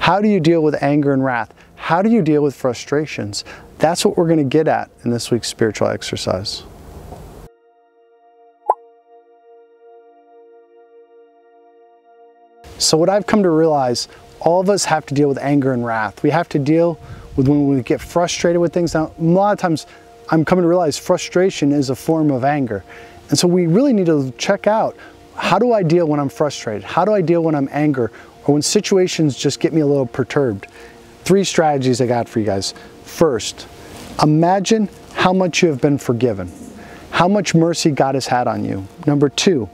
How do you deal with anger and wrath? How do you deal with frustrations? That's what we're going to get at in this week's spiritual exercise. So what I've come to realize, all of us have to deal with anger and wrath. We have to deal with when we get frustrated with things. Now, a lot of times I'm coming to realize frustration is a form of anger. And so we really need to check out, how do I deal when I'm frustrated? How do I deal when I'm angry? Or when situations just get me a little perturbed? 3 strategies I got for you guys. First, imagine how much you have been forgiven. How much mercy God has had on you. Number 2,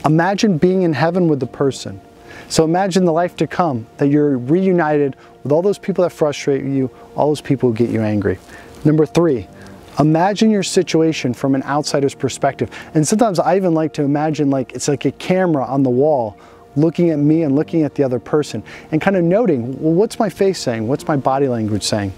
imagine being in heaven with the person. So imagine the life to come, that you're reunited with all those people that frustrate you, all those people who get you angry. Number 3, imagine your situation from an outsider's perspective. And sometimes I even like to imagine like it's like a camera on the wall looking at me and looking at the other person and kind of noting, well, what's my face saying? What's my body language saying?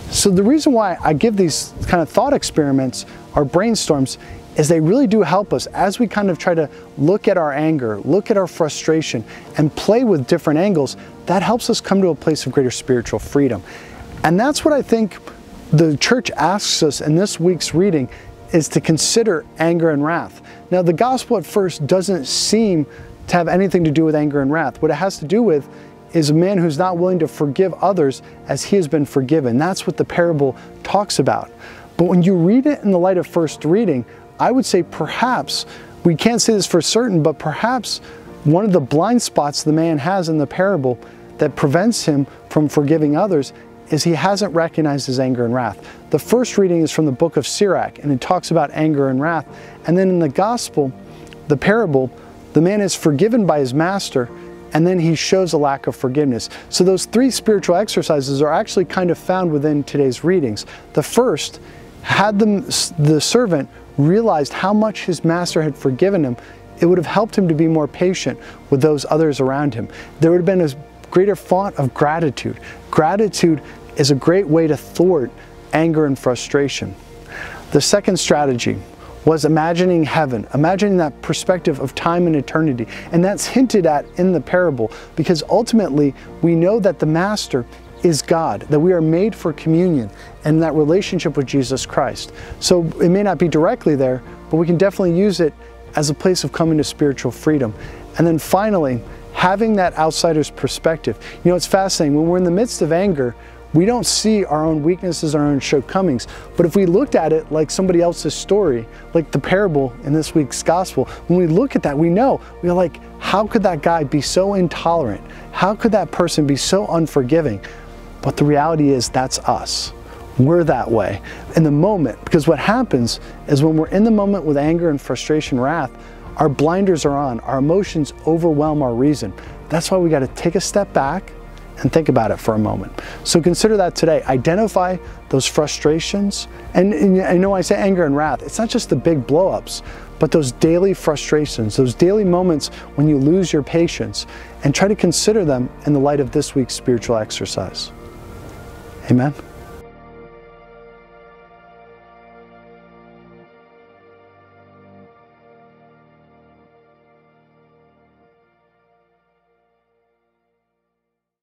So the reason why I give these kind of thought experiments or brainstorms is they really do help us as we kind of try to look at our anger, look at our frustration, and play with different angles. That helps us come to a place of greater spiritual freedom. And that's what I think the church asks us in this week's reading, is to consider anger and wrath. Now, the gospel at first doesn't seem to have anything to do with anger and wrath. What it has to do with is a man who's not willing to forgive others as he has been forgiven. That's what the parable talks about. But when you read it in the light of first reading, I would say perhaps, we can't say this for certain, but perhaps one of the blind spots the man has in the parable that prevents him from forgiving others is he hasn't recognized his anger and wrath. The first reading is from the book of Sirach, and it talks about anger and wrath. And then in the gospel, the parable, the man is forgiven by his master, and then he shows a lack of forgiveness. So those 3 spiritual exercises are actually kind of found within today's readings. The first, had the servant realized how much his master had forgiven him, it would have helped him to be more patient with those others around him. There would have been a greater font of gratitude. Gratitude is a great way to thwart anger and frustration. The second strategy was imagining heaven, imagining that perspective of time and eternity. And that's hinted at in the parable, because ultimately we know that the master is God, that we are made for communion and that relationship with Jesus Christ. So it may not be directly there, but we can definitely use it as a place of coming to spiritual freedom. And then finally, having that outsider's perspective. You know, it's fascinating. When we're in the midst of anger, we don't see our own weaknesses, our own shortcomings. But if we looked at it like somebody else's story, like the parable in this week's gospel, when we look at that, we know, we're like, how could that guy be so intolerant? How could that person be so unforgiving? But the reality is, that's us. We're that way in the moment, because what happens is when we're in the moment with anger and frustration, wrath, our blinders are on, our emotions overwhelm our reason. That's why we got to take a step back and think about it for a moment. So consider that today. Identify those frustrations. And I know I say anger and wrath, it's not just the big blow-ups, but those daily frustrations, those daily moments when you lose your patience, and try to consider them in the light of this week's spiritual exercise. Amen.